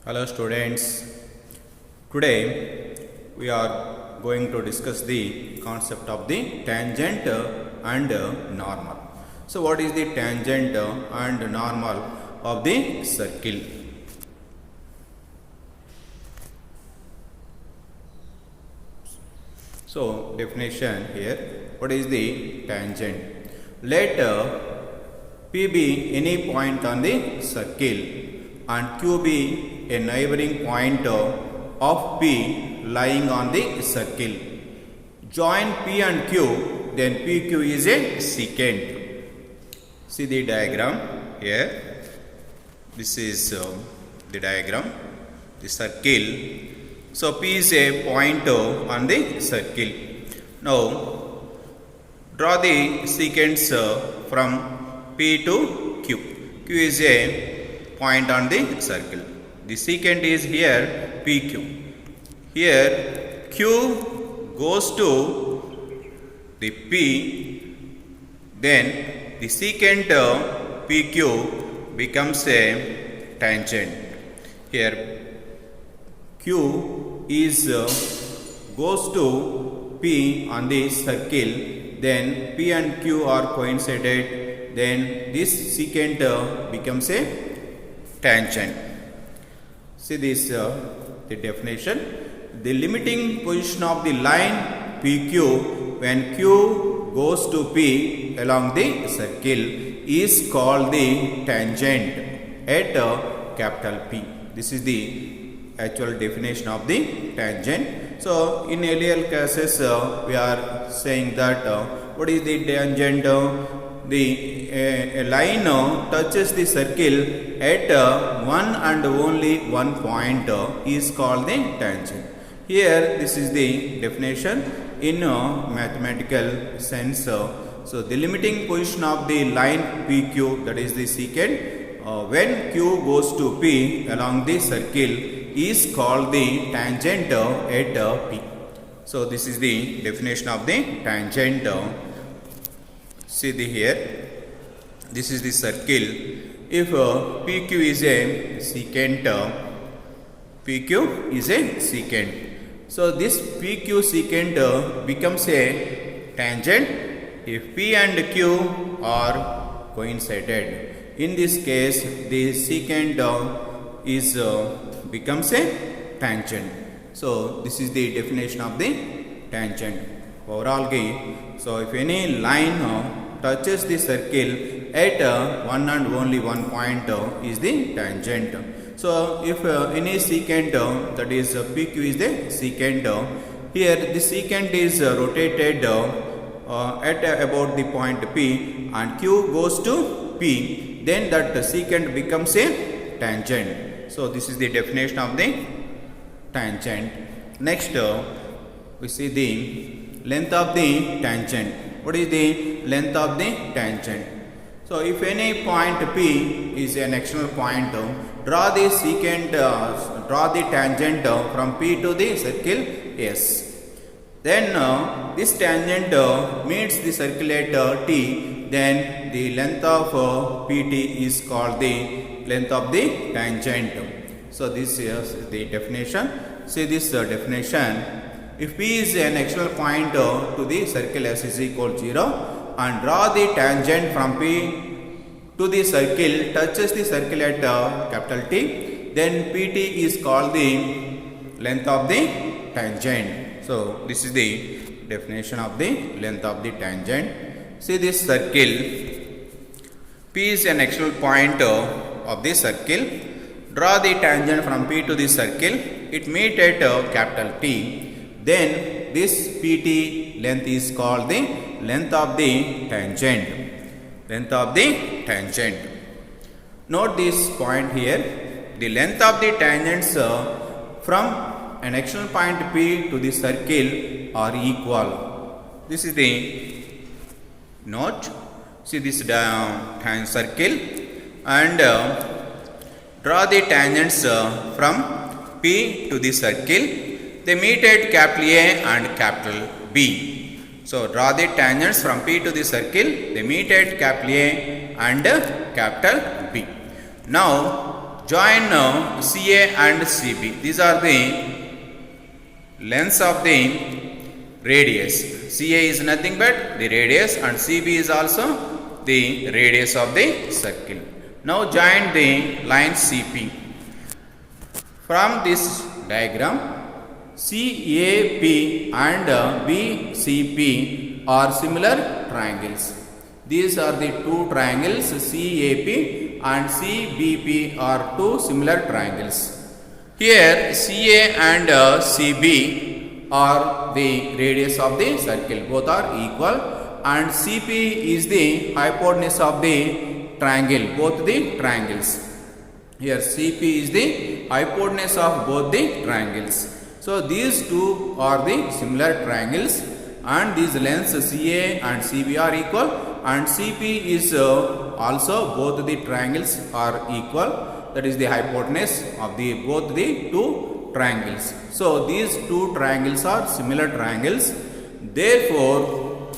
Hello students, today we are going to discuss the concept of the tangent and normal. So what is the tangent and normal of the circle? So definition here, what is the tangent? Let P be any point on the circle and Q be a neighboring point of P lying on the circle. Join P and Q, then PQ is a secant. See the diagram here. This is the diagram, the circle. So P is a point on the circle. Now draw the secants from P to Q. Q is a point on the circle. The secant is here PQ. Here Q goes to the P, then the secant PQ becomes a tangent. Here Q is goes to P on the circle, then P and Q are coincided, then this secant becomes a tangent. See this the definition. The limiting position of the line PQ when Q goes to P along the circle is called the tangent at capital P. This is the actual definition of the tangent. So in earlier cases we are saying that what is the tangent? A line touches the circle at one and only one point is called the tangent. Here this is the definition in mathematical sense. So the limiting position of the line PQ, that is the secant, when Q goes to P along the circle is called the tangent at P. So this is the definition of the tangent. See here, this is the circle. If PQ is a secant, PQ is a secant. So this PQ secant becomes a tangent if P and Q are coincided. In this case, the secant is becomes a tangent. So this is the definition of the tangent. Overall, so if any line touches the circle at one and only one point is the tangent. So if any secant, that is PQ is the secant, here the secant is rotated at about the point P and Q goes to P, then that secant becomes a tangent. So this is the definition of the tangent. Next we see the length of the tangent. What is the length of the tangent? So if any point P is an external point, draw the secant, draw the tangent from P to the circle S. Then this tangent meets the circle at T, then the length of PT is called the length of the tangent. So this is the definition. See this definition. If P is an external point to the circle S is equal to 0 and draw the tangent from P to the circle touches the circle at capital T, then PT is called the length of the tangent. So this is the definition of the length of the tangent. See this circle. P is an external point of the circle. Draw the tangent from P to the circle. It meets at capital T. Then this PT length is called the length of the tangent. Length of the tangent. Note this point here. The length of the tangents from an external point P to the circle are equal. This is the note. See this circle and draw the tangents from P to the circle. They meet at capital A and capital B. So draw the tangents from P to the circle. They meet at capital A and capital B. Now join CA and CB. These are the lengths of the radius. CA is nothing but the radius and CB is also the radius of the circle. Now join the line CP. From this diagram, CAP and BCP are similar triangles. These are the two triangles. CAP and CBP are two similar triangles. Here CA and CB are the radius of the circle. Both are equal, and CP is the hypotenuse of the triangle. Both the triangles. Here CP is the hypotenuse of both the triangles. So these two are the similar triangles, and these lengths CA and CB are equal, and CP is also both the triangles are equal. That is the hypotenuse of the both the two triangles. So these two triangles are similar triangles. Therefore,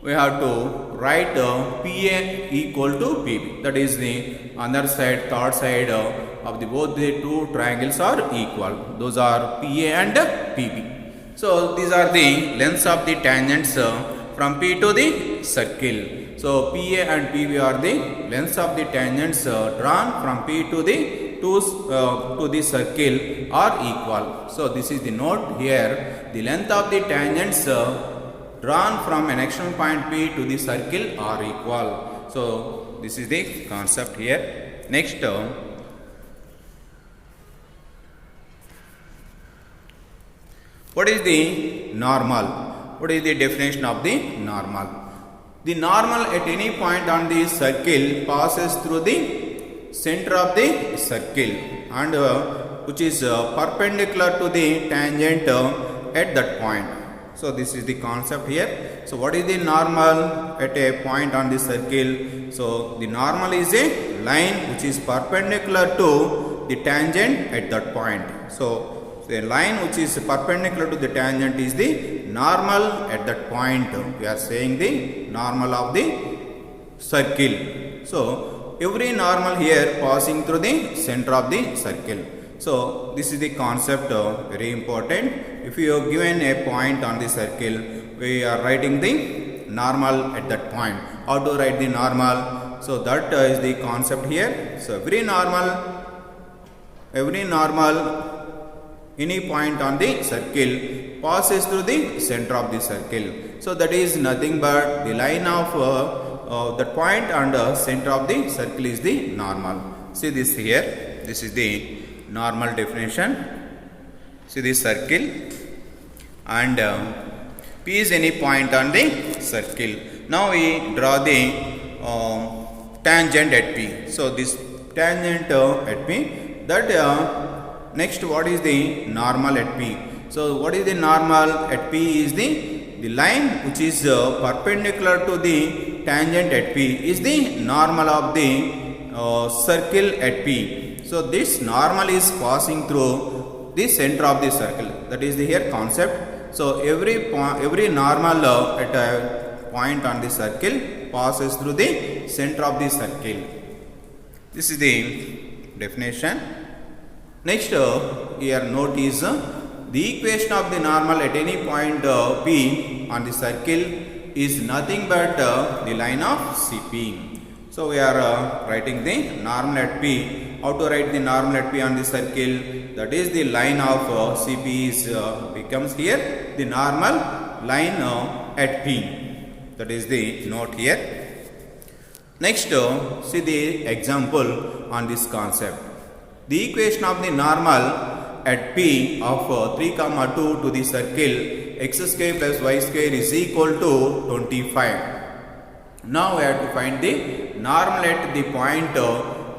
we have to write PA equal to PB. That is the other side, third side of the both the two triangles are equal. Those are PA and PB. So these are the lengths of the tangents from P to the circle. So PA and PB are the lengths of the tangents drawn from P to the circle are equal. So this is the note here. The length of the tangents drawn from an external point P to the circle are equal. So this is the concept here. Next, what is the normal? What is the definition of the normal? The normal at any point on the circle passes through the center of the circle and which is perpendicular to the tangent at that point. So this is the concept here. So what is the normal at a point on the circle? So the normal is a line which is perpendicular to the tangent at that point. So the line which is perpendicular to the tangent is the normal at that point. We are saying the normal of the circle. So every normal here passing through the center of the circle. So this is the concept very important. If you are given a point on the circle, we are writing the normal at that point. How to write the normal? So that is the concept here. So every normal any point on the circle passes through the center of the circle. So that is nothing but the line of that point and center of the circle is the normal. See this here. This is the normal definition. See this circle, and P is any point on the circle. Now we draw the tangent at P. So this tangent at P, that next, what is the normal at P? So what is the normal at P is the line which is perpendicular to the tangent at P is the normal of the circle at P. So this normal is passing through the center of the circle. That is the here concept. So every normal at a point on the circle passes through the center of the circle. This is the definition. Next, here note is the equation of the normal at any point P on the circle is nothing but the line of CP. So we are writing the normal at P. How to write the normal at P on the circle? That is the line of CP is becomes here the normal line at P. That is the note here. Next, see the example on this concept. The equation of the normal at P of 3, 2 to the circle x square plus y square is equal to 25. Now we have to find the normal at the point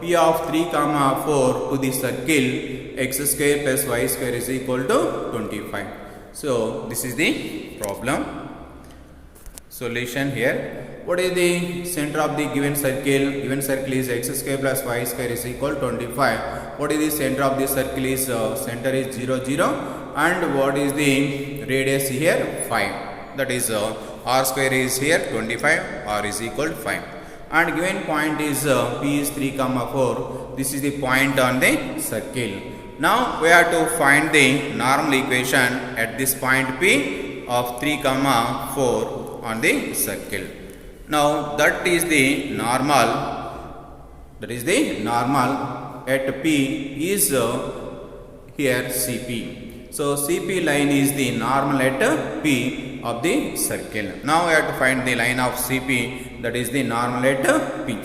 P of 3, 4 to the circle x square plus y square is equal to 25. So this is the problem. Solution here. What is the center of the given circle? Given circle is x square plus y square is equal to 25. What is the center of the circle is center is 0, 0, and what is the radius here? 5. That is r square is here 25, r is equal to 5. and given point is P is 3 comma 4. This is the point on the circle. Now we have to find the normal equation at this point P of 3 comma 4 on the circle. Now that is the normal at P is here CP. So CP line is the normal at P of the circle. Now we have to find the line of CP, that is the normal at P.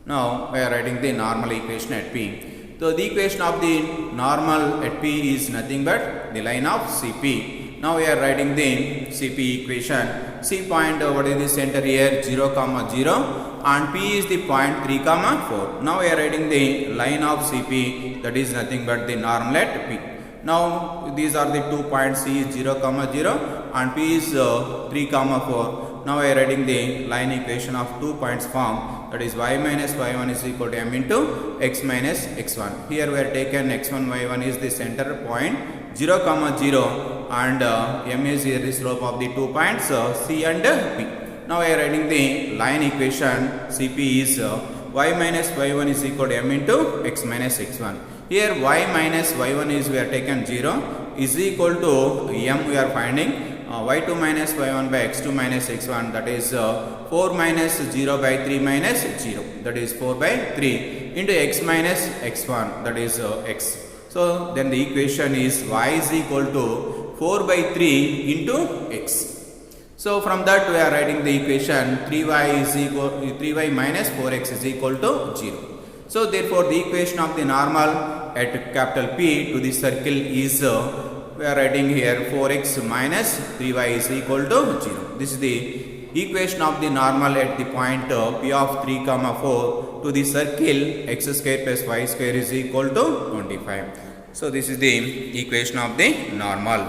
Now we are writing the normal equation at P. So the equation of the normal at P is nothing but the line of CP. Now we are writing the CP equation. C point, what is the center here? 0 comma 0, and P is the point 3 comma 4. Now we are writing the line of CP, that is nothing but the normal at P. Now these are the 2 points. C is 0 comma 0 and P is 3 comma 4. Now we are writing the line equation of 2 points form, that is y minus y1 is equal to m into x minus x1. Here we are taken x1 y1 is the center point 0 comma 0 and m is here the slope of the 2 points C and P. Now we are writing the line equation CP is y minus y1 is equal to m into x minus x1. Here y minus y1 is we are taken 0 is equal to m we are finding y2 minus y1 by x2 minus x1, that is 4 minus 0 by 3 minus 0, that is 4 by 3 into x minus x1, that is x. So then the equation is y is equal to 4 by 3 into x. So from that we are writing the equation 3y minus 4x is equal to 0. So therefore the equation of the normal at capital P to the circle is we are writing here 4x minus 3y is equal to 0. This is the equation of the normal at the point P of 3 comma 4 to the circle x square plus y square is equal to 25. So this is the equation of the normal.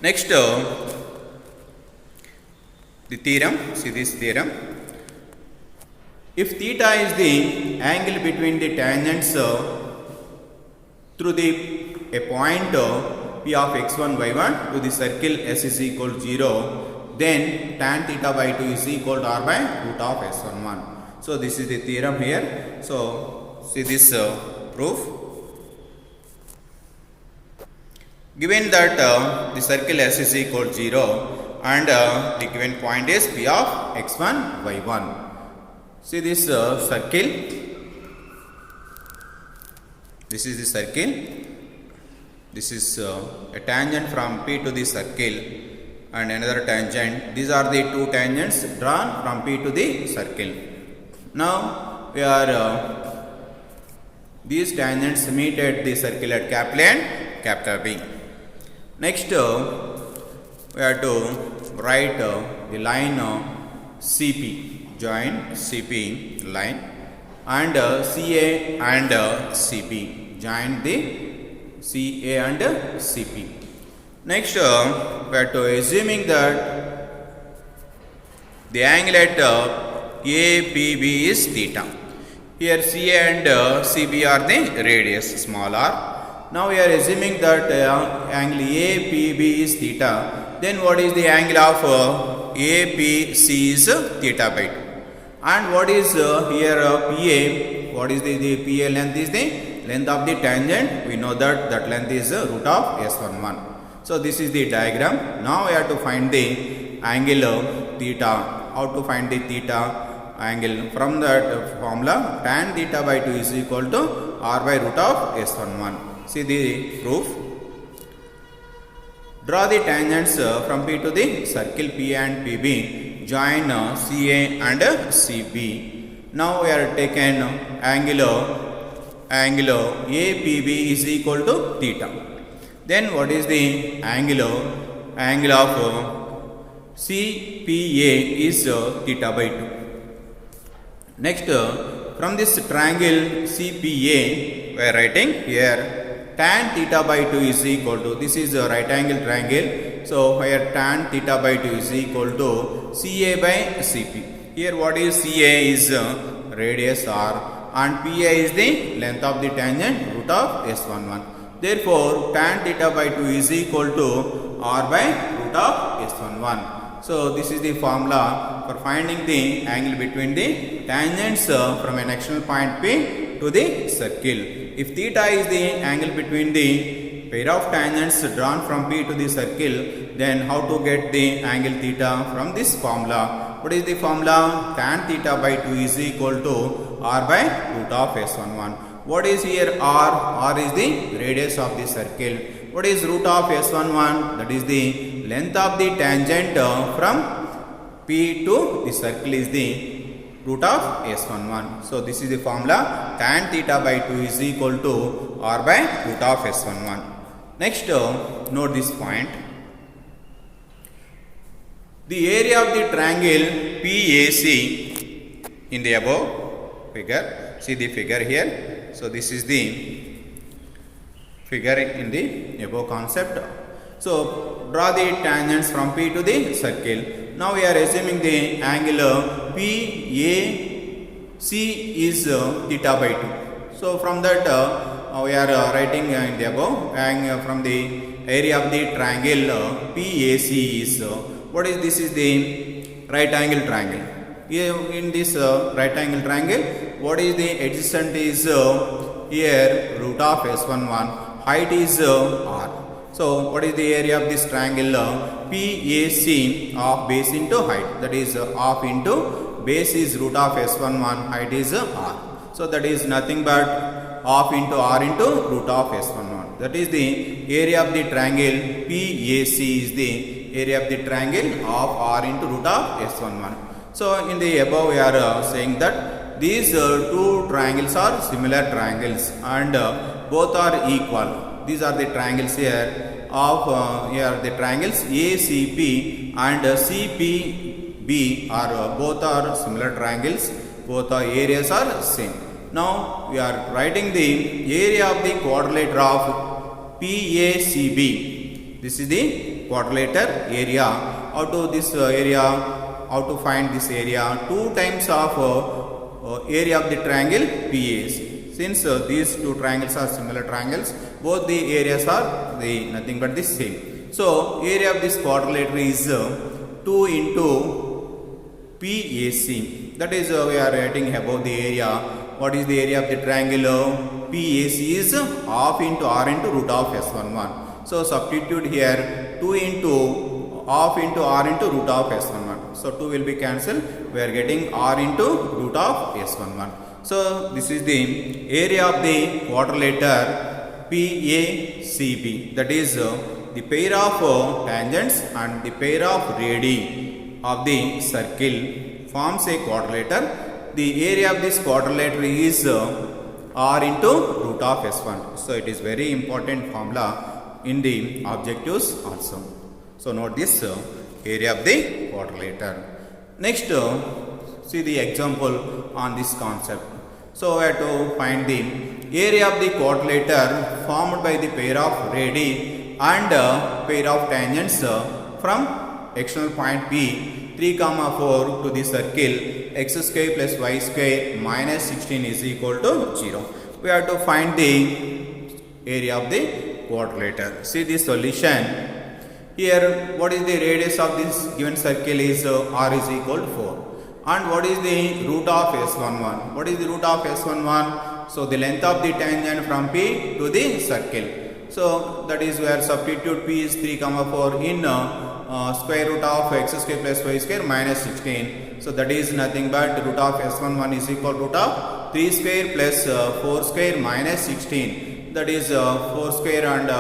Next the theorem. See this theorem. If theta is the angle between the tangents through a point P of x1 y1 to the circle S is equal to 0, then tan theta by 2 is equal to r by root of s11. So this is the theorem here. So see this proof. Given that the circle S is equal to 0 and the given point is P of x1 y1. See this circle. This is the circle. This is a tangent from P to the circle and another tangent. These are the two tangents drawn from P to the circle. Now we are these tangents meet at the circle at capital A and capital B. Next we have to write the line CP, join CP line, and CA and CP, join the CA and CP. Next we have to assuming that the angle at APB is theta. Here CA and CB are the radius, small r. Now we are assuming that angle APB is theta. Then what is the angle of APC is theta by 2. And what is here PA? What is the PA length? Is the length of the tangent. We know that length is root of S11. So this is the diagram. Now we have to find the angle theta. How to find the theta angle? From that formula, tan theta by 2 is equal to r by root of S11. See the proof. Draw the tangents from P to the circle P and PB. Join CA and CB. Now we are taken angle APB is equal to theta. Then what is the angle of CPA is theta by 2. Next from this triangle CPA we are writing here tan theta by 2 is equal to, this is a right angle triangle. So here tan theta by 2 is equal to CA by CP. Here what is CA is radius r and PA is the length of the tangent root of S11. Therefore tan theta by 2 is equal to r by root of S11. So this is the formula for finding the angle between the tangents from an external point P to the circle. If theta is the angle between the pair of tangents drawn from P to the circle, then how to get the angle theta from this formula? What is the formula? Tan theta by 2 is equal to r by root of S11. What is here r? R is the radius of the circle. What is root of S11? That is the length of the tangent from P to the circle is the root of S11. So this is the formula. Tan theta by 2 is equal to r by root of S11. Next, note this point. The area of the triangle PAC in the above figure. See the figure here. So this is the figure in the above concept. So draw the tangents from P to the circle. Now we are assuming the angle PAC is theta by 2. So from that we are writing in the above from the area of the triangle PAC is what is this? Is the right angle triangle. Here in this right angle triangle, what is the adjacent is here root of S11, height is r. So what is the area of this triangle PAC of base into height, that is half into base is root of S11, height is r. So that is nothing but half into r into root of S11. That is the area of the triangle PAC is the area of the triangle of r into root of S11. So in the above we are saying that these two triangles are similar triangles and both are equal. These are the triangles here of here the triangles ACP and CPB are both are similar triangles. Both are areas are same. Now we are writing the area of the quadrilateral of PACB. This is the quadrilateral area. How to this area? How to find this area? 2 times of area of the triangle PAC. Since these two triangles are similar triangles, both the areas are the nothing but the same. So area of this quadrilateral is 2 into PAC. That is we are writing about the area. What is the area of the triangle? PAC is half into r into root of S11. So substitute here 2 into half into r into root of S11. So 2 will be cancelled. We are getting r into root of S11. So this is the area of the quadrilateral PACB. That is the pair of tangents and the pair of radii of the circle forms a quadrilateral. The area of this quadrilateral is r into root of S1. So it is very important formula in the objectives also. So note this area of the quadrilateral. Next, see the example on this concept. So we have to find the area of the quadrilateral formed by the pair of radii and pair of tangents from external point P 3, 4 to the circle x square plus y square minus 16 is equal to 0. We have to find the area of the quadrilateral. See the solution. Here what is the radius of this given circle is r is equal to 4. And what is the root of S11? What is the root of S11? So the length of the tangent from P to the circle. So that is where substitute P is 3, 4 in square root of x square plus y square minus 16. So that is nothing but root of S11 is equal to root of 3 square plus 4 square minus 16. That is 4 square and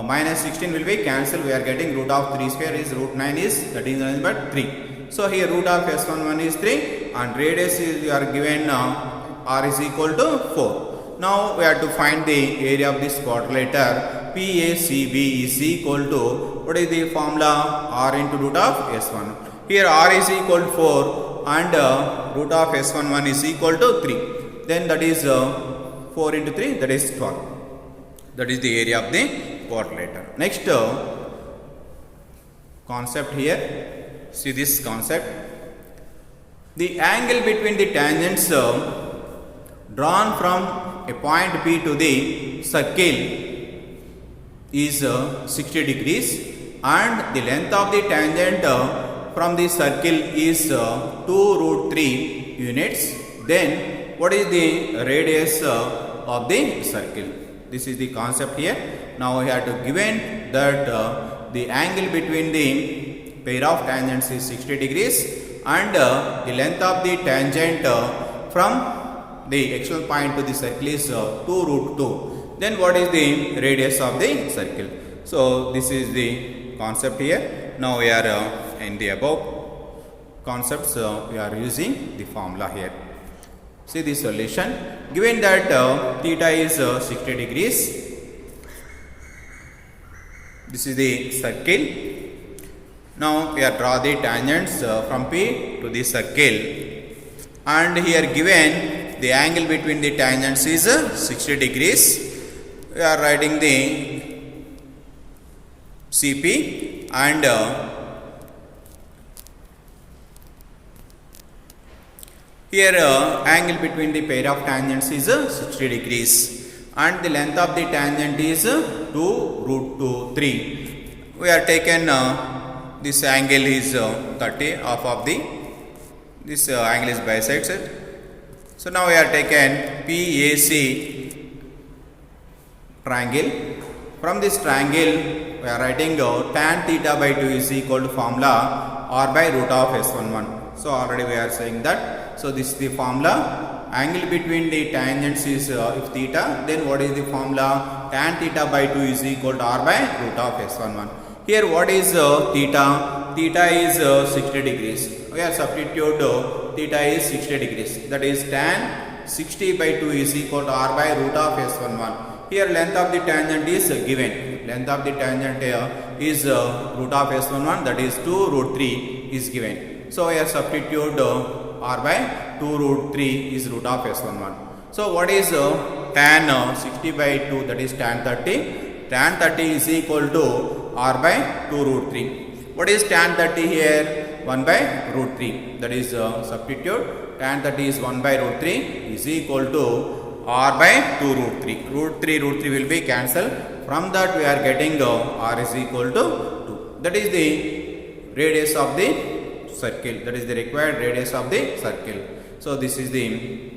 minus 16 will be cancelled. We are getting root of 3 square is root 9 is that is nothing but 3. So here root of S11 is 3 and radius is we are given r is equal to 4. Now we have to find the area of this quadrilateral PACB is equal to what is the formula? R into root of S1. Here r is equal to 4 and root of S11 is equal to 3. Then that is 4 into 3 that is 12. That is the area of the quadrilateral. Next concept here. See this concept. The angle between the tangents drawn from a point P to the circle is 60 degrees and the length of the tangent from the circle is 2 root 3 units, then what is the radius of the circle? This is the concept here. Now we have to given that the angle between the pair of tangents is 60 degrees and the length of the tangent from the external point to the circle is 2 root 2. Then what is the radius of the circle? So this is the concept here. Now we are in the above concepts, we are using the formula here. See the solution. Given that theta is 60 degrees, this is the circle. Now we are draw the tangents from P to the circle, and here given the angle between the tangents is 60 degrees. We are writing the CP and here angle between the pair of tangents is 60 degrees and the length of the tangent is 2 root 2 3. We are taken this angle is 30 half of the this angle is bisected. So now we are taken PAC triangle. From this triangle we are writing tan theta by 2 is equal to formula r by root of s11. So already we are saying that. So this is the formula. Angle between the tangents is if theta, then what is the formula? Tan theta by 2 is equal to r by root of s11. Here what is theta? Theta is 60 degrees. We are substitute theta is 60 degrees. That is tan 60 by 2 is equal to r by root of s11. Here length of the tangent is given. Length of the tangent is root of s11, that is 2 root 3 is given. So we are substitute r by 2 root 3 is root of s11. So what is tan 60 by 2, that is tan 30. Tan 30 is equal to r by 2 root 3. What is tan 30 here? 1 by root 3. That is substitute. Tan 30 is 1 by root 3 is equal to r by 2 root 3. Root 3 will be cancelled. From that we are getting r is equal to 2. That is the radius of the circle. That is the required radius of the circle. So this is the